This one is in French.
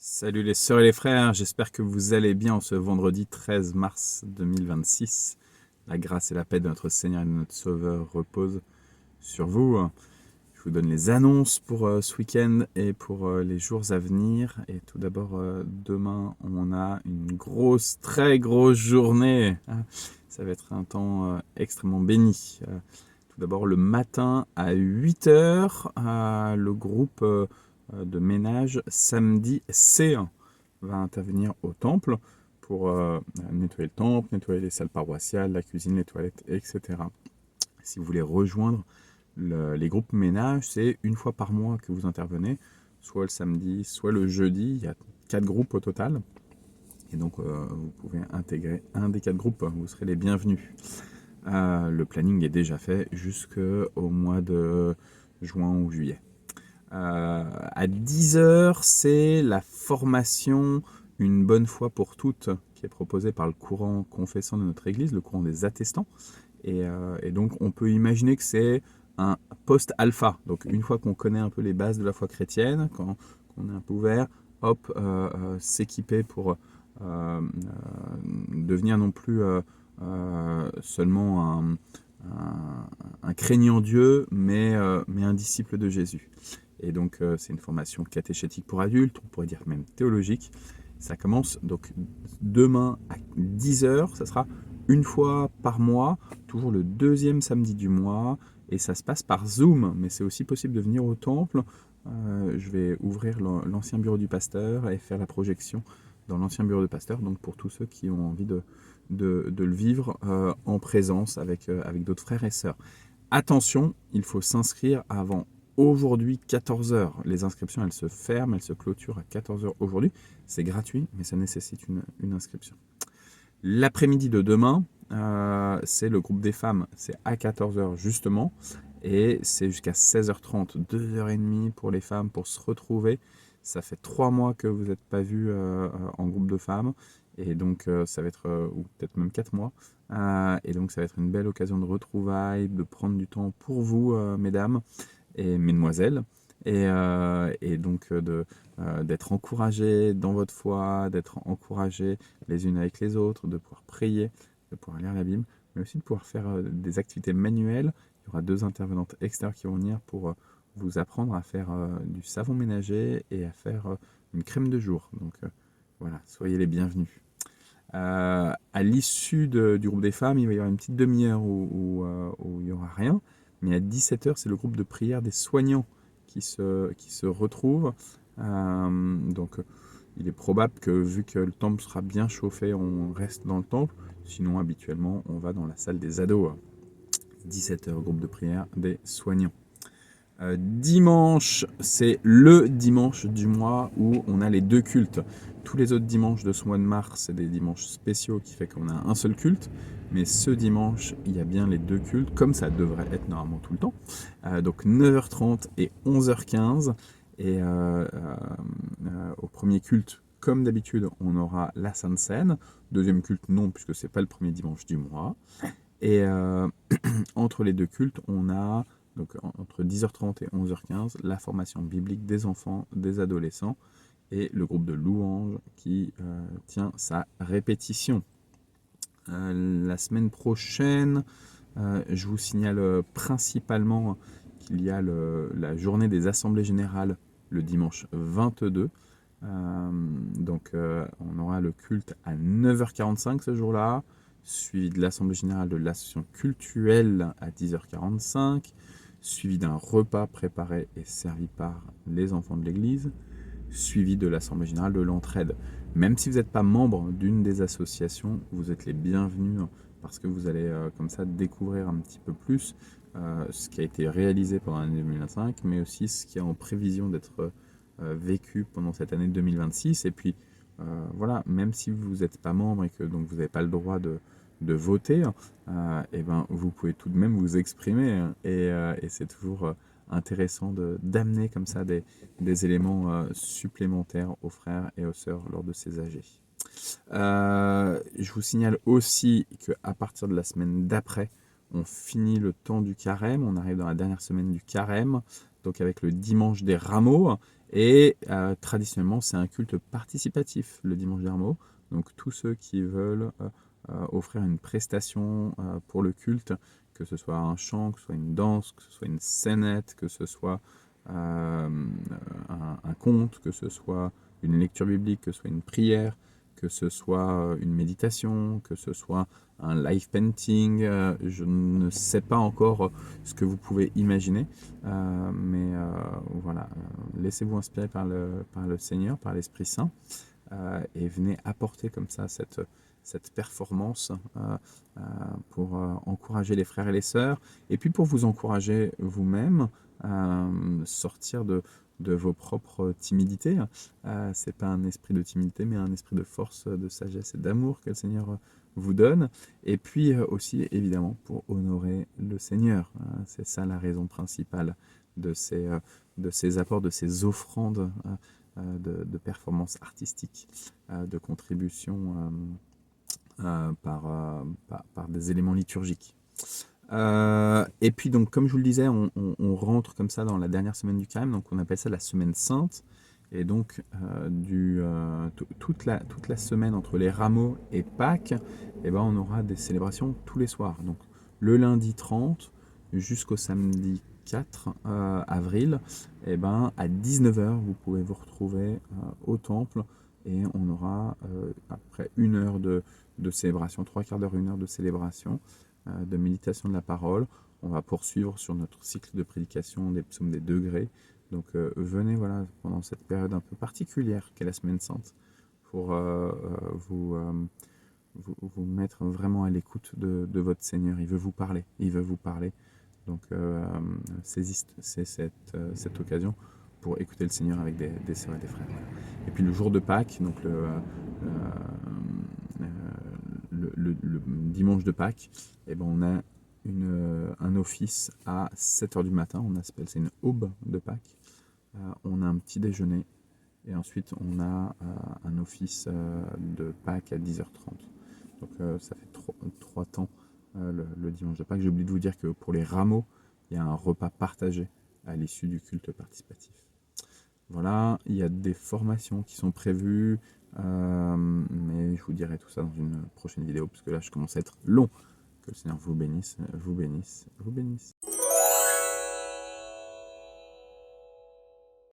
Salut les sœurs et les frères, j'espère que vous allez bien en ce vendredi 13 mars 2026. La grâce et la paix de notre Seigneur et de notre Sauveur reposent sur vous. Je vous donne les annonces pour ce week-end et pour les jours à venir. Et tout d'abord, demain, on a une très grosse journée. Ça va être un temps extrêmement béni. Tout d'abord, le matin à 8 heures, le groupe de ménage samedi C1 va intervenir au temple pour nettoyer le temple, nettoyer les salles paroissiales, la cuisine, les toilettes, etc. Si vous voulez rejoindre les groupes ménage, c'est une fois par mois que vous intervenez, soit le samedi, soit le jeudi. Il y a 4 groupes au total. Et donc, vous pouvez intégrer un des 4 groupes, vous serez les bienvenus. Le planning est déjà fait jusqu'au mois de juin ou juillet. À 10 heures, c'est la formation Une bonne foi pour toutes qui est proposée par le courant confessant de notre Église, le courant des attestants. Et donc, on peut imaginer que c'est un post-alpha. Donc, une fois qu'on connaît un peu les bases de la foi chrétienne, quand on est un peu ouvert, hop, s'équiper pour devenir non plus seulement un craignant Dieu, mais un disciple de Jésus. Et donc, c'est une formation catéchétique pour adultes, on pourrait dire même théologique. Ça commence donc demain à 10 heures, ça sera une fois par mois, toujours le deuxième samedi du mois, et ça se passe par Zoom, mais c'est aussi possible de venir au temple. Je vais ouvrir l'ancien bureau du pasteur et faire la projection dans l'ancien bureau de pasteur, donc pour tous ceux qui ont envie de le vivre en présence avec d'autres frères et sœurs. Attention, il faut s'inscrire avant aujourd'hui 14 heures. Les inscriptions, elles se ferment, elles se clôturent à 14 heures aujourd'hui. C'est gratuit, mais ça nécessite une inscription. L'après-midi de demain, c'est le groupe des femmes. C'est à 14 heures justement. Et c'est jusqu'à 16h30, 2h30 pour les femmes pour se retrouver. Ça fait 3 mois que vous n'êtes pas vus en groupe de femmes. Et donc, ça va être, ou peut-être même 4 mois. Et donc, ça va être une belle occasion de retrouvailles, de prendre du temps pour vous, mesdames et mesdemoiselles. Et donc, d'être encouragés dans votre foi, d'être encouragés les unes avec les autres, de pouvoir prier, de pouvoir lire la Bible, mais aussi de pouvoir faire des activités manuelles. Il y aura 2 intervenantes extérieures qui vont venir pour vous apprendre à faire du savon ménager et à faire une crème de jour. Donc voilà, soyez les bienvenus. À l'issue du groupe des femmes, il va y avoir une petite demi-heure où il n'y aura rien. Mais à 17 heures, c'est le groupe de prière des soignants qui se retrouve. Donc, il est probable que, vu que le temple sera bien chauffé, on reste dans le temple. Sinon, habituellement, on va dans la salle des ados. 17 heures, groupe de prière des soignants. Dimanche, c'est le dimanche du mois où on a les 2 cultes. Tous les autres dimanches de ce mois de mars, c'est des dimanches spéciaux qui fait qu'on a un seul culte. Mais ce dimanche, il y a bien les 2 cultes, comme ça devrait être normalement tout le temps. Donc 9h30 et 11h15. Et au premier culte, comme d'habitude, on aura la Sainte Seine. Deuxième culte, non, puisque c'est pas le premier dimanche du mois. Et entre les 2 cultes, on a, donc entre 10h30 et 11h15, la formation biblique des enfants, des adolescents, et le groupe de louanges qui tient sa répétition. La semaine prochaine, je vous signale principalement qu'il y a la journée des assemblées générales le dimanche 22. Donc on aura le culte à 9h45 ce jour-là, suivi de l'assemblée générale de l'association cultuelle à 10h45, suivi d'un repas préparé et servi par les enfants de l'église, suivi de l'assemblée générale de l'entraide. Même si vous n'êtes pas membre d'une des associations, vous êtes les bienvenus parce que vous allez comme ça découvrir un petit peu plus ce qui a été réalisé pendant l'année 2025, mais aussi ce qui est en prévision d'être vécu pendant cette année 2026. Et puis voilà, même si vous n'êtes pas membre et que donc vous n'avez pas le droit de voter, et ben vous pouvez tout de même vous exprimer, et c'est toujours intéressant d'amener comme ça des éléments supplémentaires aux frères et aux sœurs lors de ces AG. Je vous signale aussi qu'à partir de la semaine d'après, on finit le temps du carême, on arrive dans la dernière semaine du carême, donc avec le dimanche des rameaux, Et traditionnellement, c'est un culte participatif, le dimanche des Rameaux. Donc tous ceux qui veulent offrir une prestation pour le culte, que ce soit un chant, que ce soit une danse, que ce soit une scénette, que ce soit un conte, que ce soit une lecture biblique, que ce soit une prière, que ce soit une méditation, que ce soit un live painting, je ne sais pas encore ce que vous pouvez imaginer, mais voilà, laissez-vous inspirer par le Seigneur, par l'Esprit Saint, et venez apporter comme ça cette performance pour encourager les frères et les sœurs, et puis pour vous encourager vous-même, sortir de vos propres timidités. C'est pas un esprit de timidité, mais un esprit de force, de sagesse et d'amour que le Seigneur vous donne. Et puis aussi, évidemment, pour honorer le Seigneur. C'est ça la raison principale de ces apports, de ces offrandes de performance artistique, de contribution par des éléments liturgiques. Et puis donc comme je vous le disais, on rentre comme ça dans la dernière semaine du carême, donc on appelle ça la semaine sainte. Et donc toute la semaine entre les rameaux et Pâques, eh ben, on aura des célébrations tous les soirs. Donc le lundi 30 jusqu'au samedi 4 avril, eh ben, à 19h, vous pouvez vous retrouver au temple, et on aura après une heure de célébration, trois quarts d'heure, une heure de célébration, de méditation de la parole. On va poursuivre sur notre cycle de prédication des psaumes des degrés. Donc venez voilà, pendant cette période un peu particulière qu'est la Semaine Sainte, pour vous mettre vraiment à l'écoute de votre Seigneur. Il veut vous parler, il veut vous parler. Donc saisissez cette occasion pour écouter le Seigneur avec des sœurs et des frères. Voilà. Et puis le jour de Pâques, donc le dimanche de Pâques, eh ben, on a un office à 7h du matin, c'est une aube de Pâques. On a un petit déjeuner, et ensuite on a un office de Pâques à 10h30. Donc ça fait trois temps le dimanche de Pâques. J'ai oublié de vous dire que pour les rameaux, il y a un repas partagé à l'issue du culte participatif. Voilà, il y a des formations qui sont prévues, mais je vous dirai tout ça dans une prochaine vidéo, parce que là je commence à être long. Que le Seigneur vous bénisse, vous bénisse, vous bénisse.